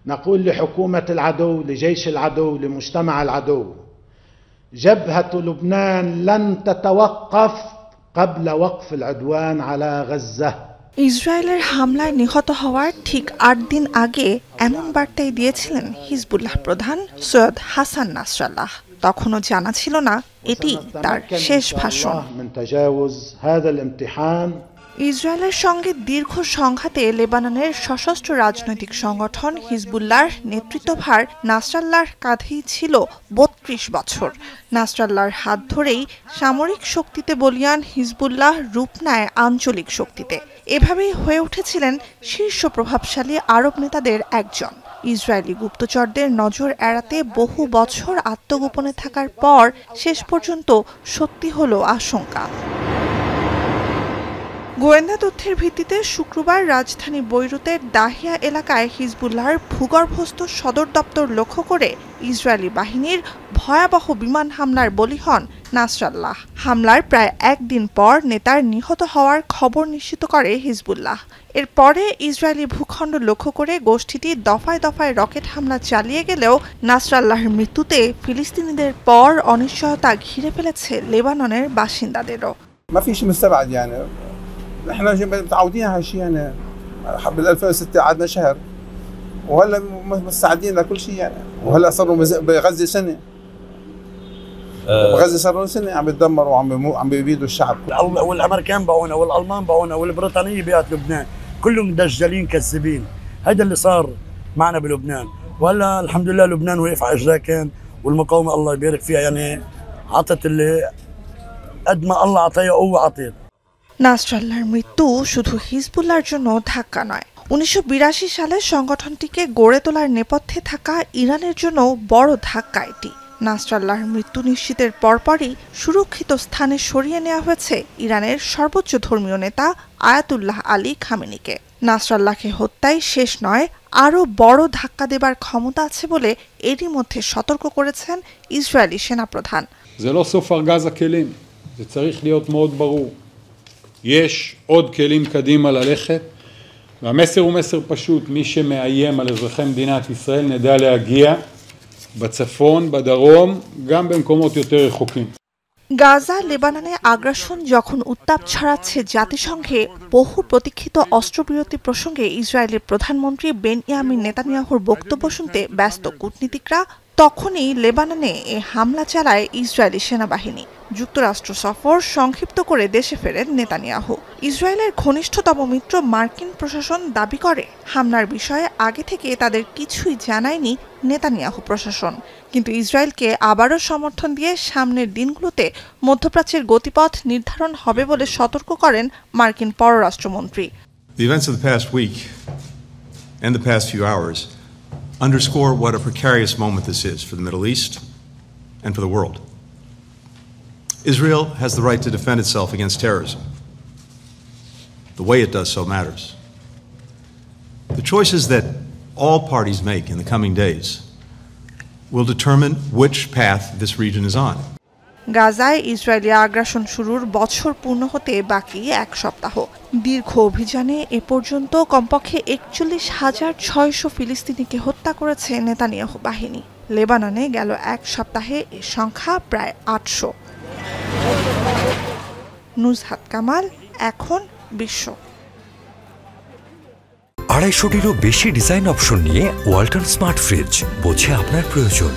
نقول لحكومة العدو، لجيش العدو، لمجتمع العدو: جبهة لبنان لن تتوقف قبل وقف العدوان على غزة. ইসরায়েলের হামলায় নিহত হওয়ার ঠিক ৮ দিন আগে এমন বার্তাই দিয়েছিলেন হিজবুল্লাহ প্রধান সৈয়দ হাসান নাসরাল্লাহ। তখনও জানা ছিল না এটি তার শেষ ভাষণ। ইসরায়েলের সঙ্গে দীর্ঘ সংঘাতে লেবাননের সশস্ত্র রাজনৈতিক সংগঠন হিজবুল্লাহর নেতৃত্বভার নাসরাল্লাহর কাঁধেই ছিল ৩২ বছর। নাসরাল্লাহর হাত ধরেই সামরিক শক্তিতে বলীয়ান হিজবুল্লাহ রূপ নেয় আঞ্চলিক শক্তিতে। এভাবেই হয়ে উঠেছিলেন শীর্ষ প্রভাবশালী আরব নেতাদের একজন। ইসরায়েলি গুপ্তচরদের নজর এড়াতে বহু বছর আত্মগোপনে থাকার পর শেষ পর্যন্ত সত্যি হলো আশঙ্কা। গোয়েন্দা তথ্যের ভিত্তিতে শুক্রবার রাজধানী বৈরুতের দাহিয়া এলাকায় হিজবুল্লাহর ভূগর্ভস্থ সদর দপ্তর লক্ষ্য করে ইসরায়েলি বাহিনীর ভয়াবহ বিমান হামলার বলি হন নাসরাল্লাহ। হামলার প্রায় একদিন পর নেতার নিহত হওয়ার খবর নিশ্চিত করে হিজবুল্লাহ। এরপরে ইসরায়েলি ভূখণ্ড লক্ষ্য করে গোষ্ঠীটি দফায় দফায় রকেট হামলা চালিয়ে গেলেও নাসরাল্লাহর মৃত্যুতে ফিলিস্তিনিদের পর অনিশ্চয়তা ঘিরে ফেলেছে লেবাননের বাসিন্দাদেরও। احنا متعودين على هالشيء يعني بال 2006 قعدنا شهر وهلا مستعدين لكل شيء يعني وهلا صاروا بغزه سنه بغزه صاروا سنه عم يتدمروا وعم بيبيدوا الشعب. والامريكان باعونا والالمان باعونا والبريطانيه بيئات لبنان كلهم دجالين كذابين. هذا اللي صار معنا بلبنان. وهلا الحمد لله لبنان وقف على اجراه كان والمقاومه الله يبارك فيها يعني عطت اللي قد ما الله عطاها قوه عطيت. নাসরাল্লাহর মৃত্যু শুধু হিজবুল্লাহর জন্য ধাক্কা নয়, ১৯৮২ সালে সংগঠনটিকে গড়ে তোলার নেপথ্যে থাকা ইরানের জন্য বড় ধাক্কা এটি। নাসরাল্লাহর মৃত্যু নিশ্চিতের পরপরই সুরক্ষিত স্থানে সরিয়ে নেওয়া হয়েছে ইরানের সর্বোচ্চ ধর্মীয় নেতা আয়াতুল্লাহ আলী খামেনিকে। নাসরাল্লাহকে হত্যাই শেষ নয়, আরও বড় ধাক্কা দেবার ক্ষমতা আছে বলে এরই মধ্যে সতর্ক করেছেন ইসরায়েলি সেনাপ্রধান। יש עוד כלים קדימה ללכת, והמסר הוא מסר פשוט: מי שמאיים על אזרחי מדינת ישראל נדע להגיע בצפון, בדרום, גם במקומות יותר רחוקים. গাজা লেবাননে আগ্রাসন যখন উত্তাপ ছড়াচ্ছে, জাতিসংঘে বহু প্রতীক্ষিত অস্ত্রবিরতি প্রসঙ্গে ইসরায়েলের প্রধানমন্ত্রী বেনয়ামিন নেতানিয়াহুর বক্তব্য শুনতে ব্যস্ত কূটনীতিকরা, তখনই লেবাননে এ হামলা চালায় ইসরায়েলি সেনাবাহিনী। যুক্তরাষ্ট্র সফর সংক্ষিপ্ত করে দেশে ফেরেন নেতানিয়াহু। ইসরায়েলের ঘনিষ্ঠতম মিত্র মার্কিন প্রশাসন দাবি করে হামলার বিষয়ে আগে থেকে তাদের কিছুই জানায়নি নেতানিয়াহু প্রশাসন। কিন্তু ইসরায়েলকে আবারও সমর্থন দিয়ে সামনের দিনগুলোতে মধ্যপ্রাচ্যের গতিপথ নির্ধারণ হবে বলে সতর্ক করেন মার্কিন পররাষ্ট্রমন্ত্রী। The events of the past week and the past few hours underscore what a precarious moment this is for the Middle East and for the world. Israel has the right to defend itself against terrorism. The way it does so matters. The choices that all parties make in the coming days will determine which path this region is on. গাজায় Israeli আগ্রাসন শুরুর বছর পূর্ণ হতে বাকি এক সপ্তাহ। দীর্ঘ অভিযানে এ পর্যন্ত কমপক্ষে ৪১,৬০০ ফিলিস্তিনিকে হত্যা করেছে নেতানিয়াহু বাহিনী। লেবাননে গেল এক সপ্তাহে এ সংখ্যা প্রায় ৮০০। নুজহাত কামাল, এখন বিশ্ব। ২৫০টিরও বেশি ডিজাইন অপশন নিয়ে ওয়ালটন স্মার্ট ফ্রিজ, বোঝে আপনার প্রয়োজন।